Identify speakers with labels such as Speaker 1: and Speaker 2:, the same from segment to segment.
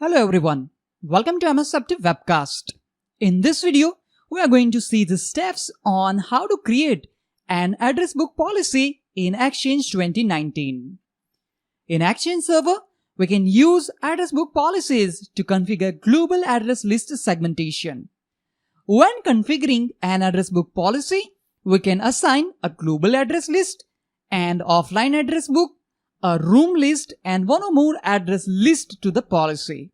Speaker 1: Hello everyone, welcome to MSFT WebCast. In this video, we are going to see the steps on how to create an address book policy in Exchange 2019. In Exchange Server, we can use address book policies to configure global address list segmentation. When configuring an address book policy, we can assign a global address list, an offline address book, a room list and one or more address list to the policy.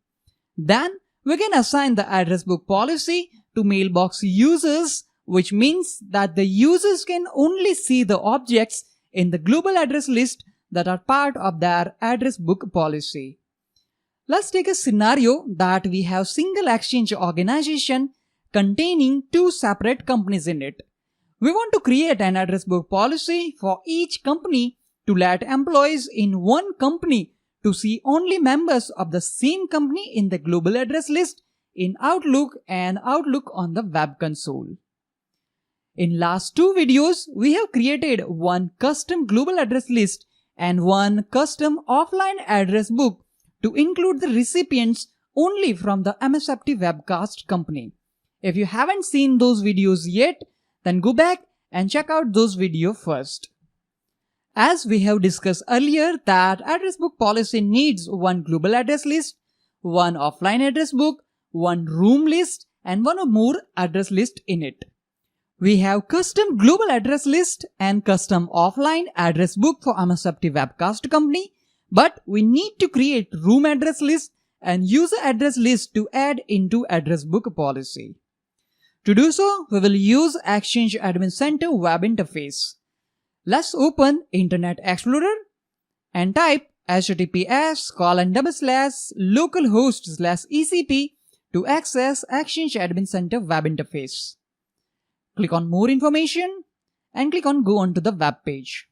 Speaker 1: Then we can assign the address book policy to mailbox users, which means that the users can only see the objects in the global address list that are part of their address book policy. Let's take a scenario that we have single exchange organization containing two separate companies in it. We want to create an address book policy for each company to let employees in one company to see only members of the same company in the global address list in Outlook and Outlook on the web console. In last two videos, we have created one custom global address list and one custom offline address book to include the recipients only from the MSFT webcast company. If you haven't seen those videos yet, then go back and check out those videos first. As we have discussed earlier that address book policy needs one global address list, one offline address book, one room list and one or more address list in it. We have custom global address list and custom offline address book for MSFT webcast company, but we need to create room address list and user address list to add into address book policy. To do so, we will use Exchange Admin Center web interface. Let's open Internet Explorer and type https://localhost/ECP to access Exchange Admin Center web interface. Click on More Information and click on Go on to the web page.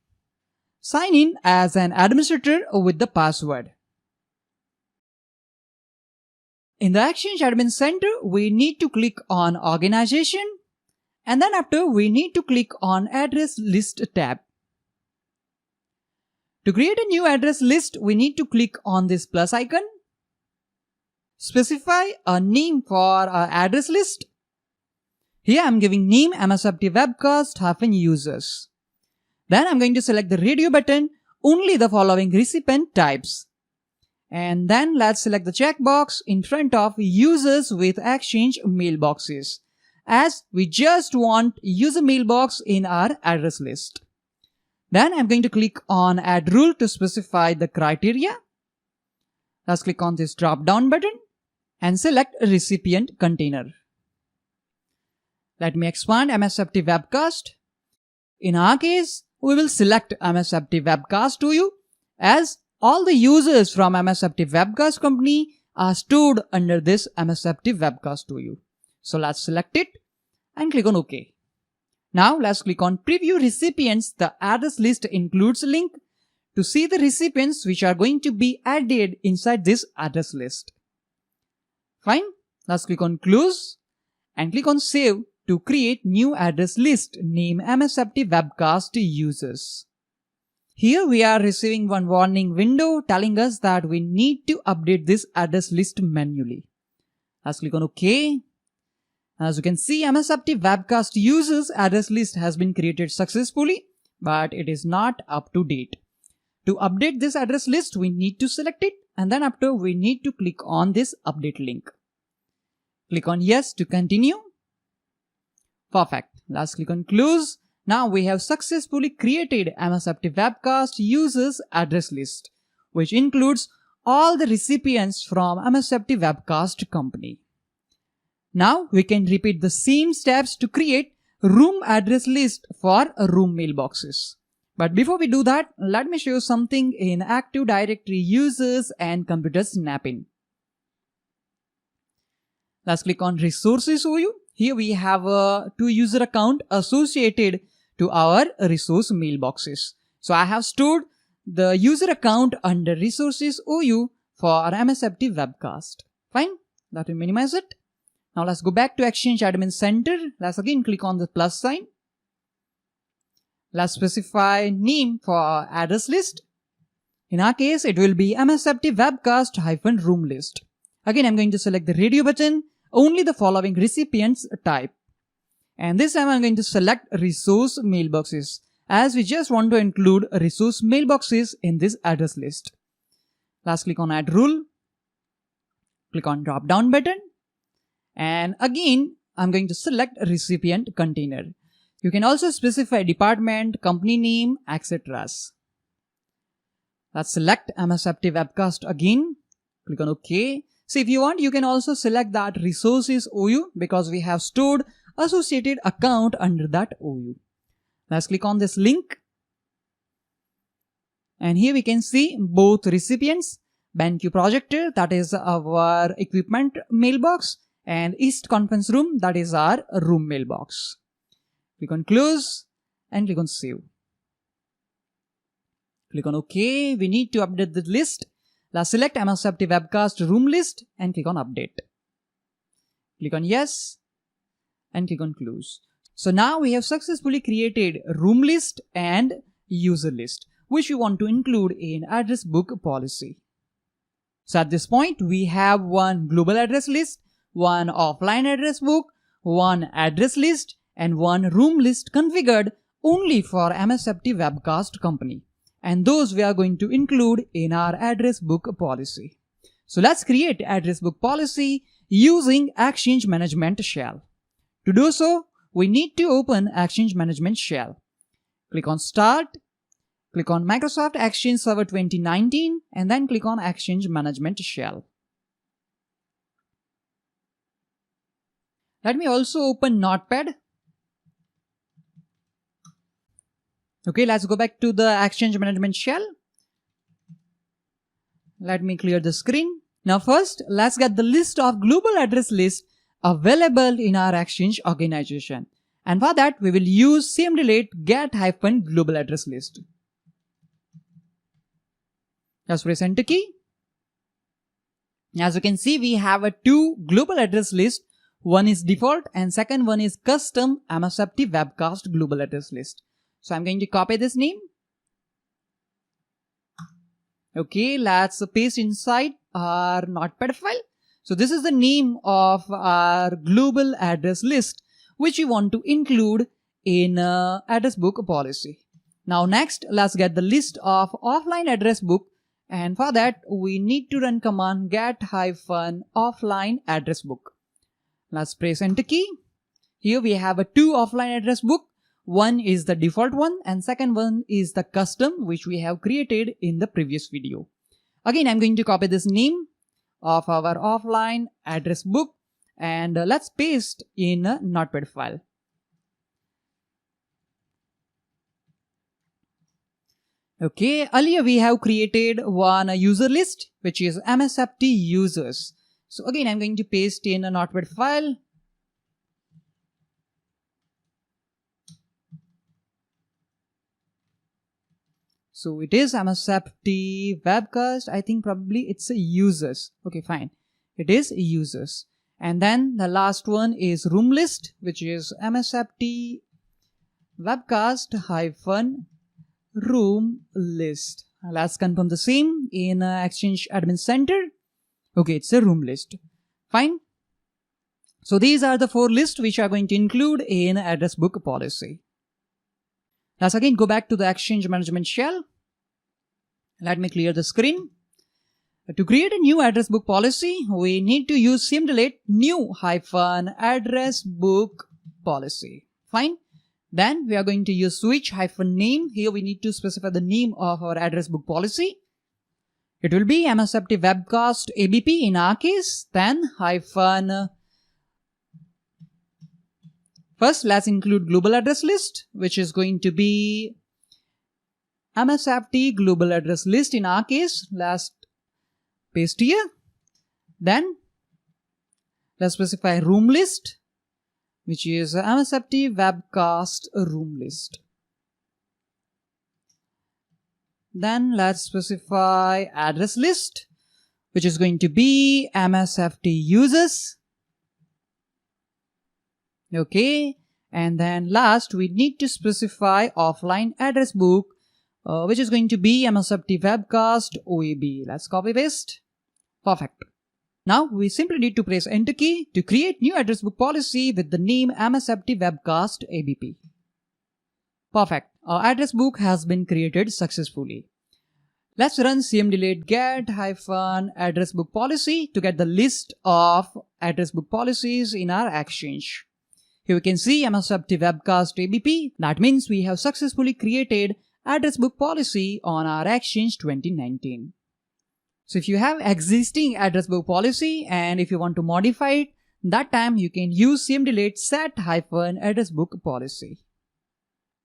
Speaker 1: Sign in as an administrator with the password. In the Exchange Admin Center, we need to click on Organization and then after we need to click on Address List tab. To create a new address list, we need to click on this plus icon. Specify a name for our address list. Here I'm giving name MSFT webcast-users. Then I'm going to select the radio button, only the following recipient types. And then let's select the checkbox in front of users with Exchange mailboxes, as we just want user mailbox in our address list. Then I'm going to click on Add Rule to specify the criteria. Let's click on this drop down button and select Recipient Container. Let me expand MSFT Webcast. In our case, we will select MSFT Webcast to you, as all the users from MSFT Webcast company are stored under this MSFT Webcast to you. So let's select it and click on OK. Now let's click on Preview Recipients. The address list includes a link to see the recipients which are going to be added inside this address list. Fine. Let's click on Close and click on Save to create new address list. Name MSFT Webcast Users. Here we are receiving one warning window telling us that we need to update this address list manually. Let's click on OK. As you can see, MSFT Webcast Users address list has been created successfully, but it is not up to date. To update this address list, we need to select it and then after we need to click on this update link. Click on Yes to continue. Perfect. Let's click on Close. Now we have successfully created MSFT Webcast Users address list, which includes all the recipients from MSFT Webcast company. Now we can repeat the same steps to create room address list for room mailboxes. But before we do that, let me show you something in Active Directory users and computer snap-in. Let's click on Resources OU. Here we have a two user account associated to our resource mailboxes. So I have stored the user account under Resources OU for our MSFT Webcast. Fine. Let me minimize it. Now let's go back to Exchange Admin Center. Let's again click on the plus sign. Let's specify name for our address list. In our case, it will be MSFT Webcast-room list. Again, I'm going to select the radio button, only the following recipients type. And this time I'm going to select resource mailboxes, as we just want to include resource mailboxes in this address list. Last, click on add rule, click on drop down button, and again I'm going to select recipient container. You can also specify department, company name, etc. Let's select MSFT Webcast again, click on OK. So if you want, you can also select that resources OU because we have stored associated account under that OU. Let's click on this link. And here we can see both recipients, BenQ projector, that is our equipment mailbox, and East Conference Room, that is our room mailbox. Click on close and click on save. Click on OK. We need to update the list. Let's select MSFT Webcast room list and click on update. Click on yes and click on close. So now we have successfully created room list and user list, which we want to include in address book policy. So at this point, we have one global address list, one offline address book, one address list, and one room list configured only for MSFT Webcast company. And those we are going to include in our address book policy. So let's create address book policy using Exchange Management Shell. To do so, we need to open Exchange Management Shell. Click on Start, click on Microsoft Exchange Server 2019, and then click on Exchange Management Shell. Let me also open Notepad. Okay, let's go back to the Exchange Management Shell. Let me clear the screen. Now first, let's get the list of global address lists available in our Exchange organization. And for that, we will use cmdelete get-global address list. Just press Enter key. As you can see, we have two global address lists. One is default and second one is custom MSFT Webcast global address list. So I'm going to copy this name. Okay, let's paste inside our Notepad file. So this is the name of our global address list, which we want to include in address book policy. Now next, let's get the list of offline address book. And for that, we need to run command get-offline address book. Let's press Enter key. Here we have two offline address book. One is the default one and second one is the custom, which we have created in the previous video. Again, I'm going to copy this name of our offline address book and let's paste in a Notepad file. Okay, earlier we have created one user list, which is MSFT users. So again, I'm going to paste in a Notepad file. So it is MSFT Webcast. I think probably it's a users. Okay, fine. It is users. And then the last one is room list, which is MSFT Webcast room list. Let's confirm the same in Exchange Admin Center. Okay, it's a room list. Fine. So these are the four lists which are going to include in address book policy. Let's again go back to the Exchange Management Shell. Let me clear the screen. To create a new address book policy, we need to use cmdelete new-address book policy. Fine. Then we are going to use switch-name. Here we need to specify the name of our address book policy. It will be MSFT Webcast ABP in our case. Then first, let's include global address list, which is going to be MSFT global address list in our case. Let's paste here. Then let's specify room list, which is MSFT Webcast room list. Then let's specify address list, which is going to be MSFT users. Okay, and then last we need to specify offline address book, which is going to be MSFT Webcast OAB. Let's copy paste. Perfect. Now we simply need to press Enter key to create new address book policy with the name MSFT WebCast ABP. Perfect. Our address book has been created successfully. Let's run cmdelete get-address book policy to get the list of address book policies in our exchange. Here we can see MSFT WebCast ABP. That means we have successfully created address book policy on our exchange 2019. So if you have existing address book policy and if you want to modify it, that time you can use cmdelete set-address book policy.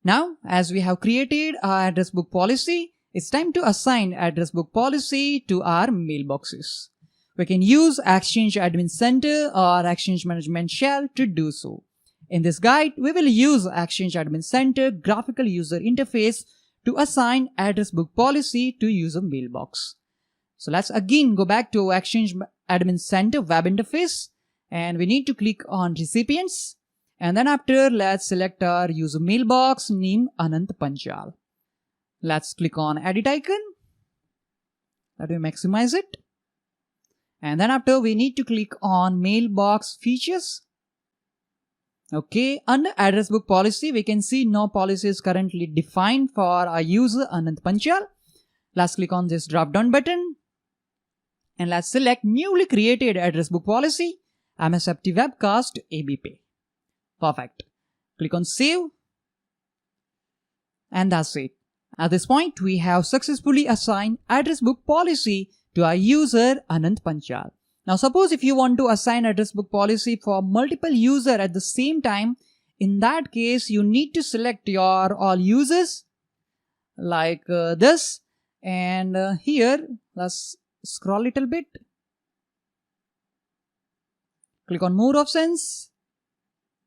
Speaker 1: Now, as we have created our address book policy, it's time to assign address book policy to our mailboxes. We can use Exchange Admin Center or Exchange Management Shell to do so. In this guide, we will use Exchange Admin Center graphical user interface to assign address book policy to user mailbox. So let's again go back to Exchange Admin Center web interface and we need to click on recipients. And then after, let's select our user mailbox name Anant Panchal. Let's click on edit icon. Let me maximize it. And then after, we need to click on mailbox features. Okay, under address book policy, we can see no policy is currently defined for our user Anant Panchal. Let's click on this drop down button. And let's select newly created address book policy MSFT WebCast ABP. Perfect. Click on save. And that's it. At this point, we have successfully assigned address book policy to our user Anant Panchal. Now suppose if you want to assign address book policy for multiple users at the same time, in that case you need to select your all users like this, and here let's scroll a little bit. Click on more options.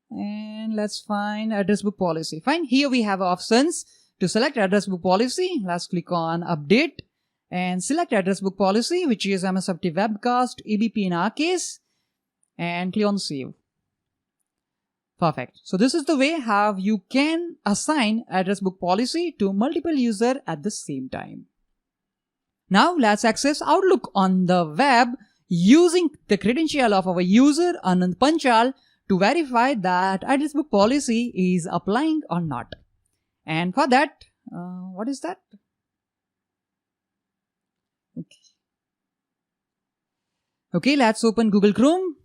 Speaker 1: And let's find address book policy. Fine. Here we have options to select address book policy. Let's click on update and select address book policy, which is MSFT WebCast ABP in our case, and click on save. Perfect. So this is the way how you can assign address book policy to multiple users at the same time. Now let's access Outlook on the web using the credential of our user Anant Panchal to verify that address book policy is applying or not. And for that, what is that? Okay, let's open Google Chrome.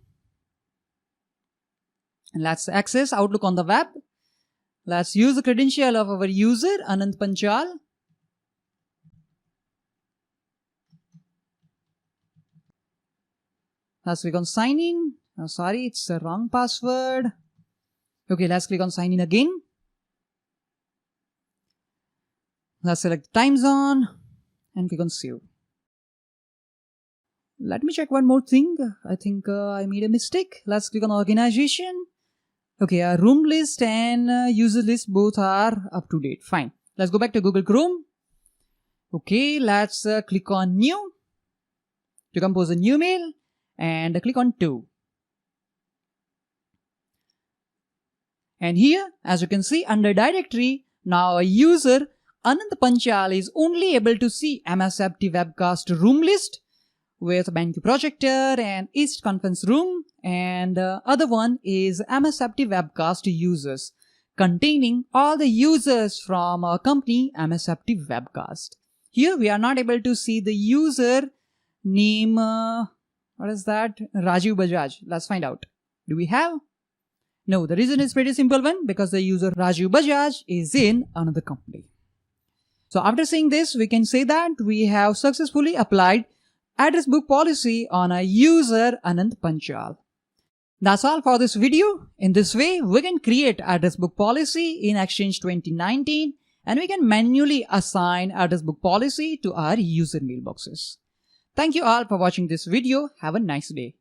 Speaker 1: And let's access Outlook on the web. Let's use the credential of our user Anant Panchal. Let's click on sign in. Oh, sorry, it's the wrong password. Okay, let's click on sign in again. Let's select time zone and click on save. Let me check one more thing. I think I made a mistake. Let's click on organization. Okay, our room list and user list both are up to date. Fine. Let's go back to Google Chrome. Okay, let's click on new to compose a new mail and click on to. And here, as you can see under directory, now a user Anant Panchal is only able to see MSFT WebCast room list with BenQ projector and East conference room, and other one is MSFT WebCast users containing all the users from our company MSFT WebCast. Here we are not able to see the user name, what is that? Rajiv Bajaj. Let's find out. Do we have? No, the reason is pretty simple one, because the user Rajiv Bajaj is in another company. So after seeing this, we can say that we have successfully applied address book policy on a user Anant Panchal. That's all for this video. In this way, we can create address book policy in Exchange 2019 and we can manually assign address book policy to our user mailboxes. Thank you all for watching this video. Have a nice day.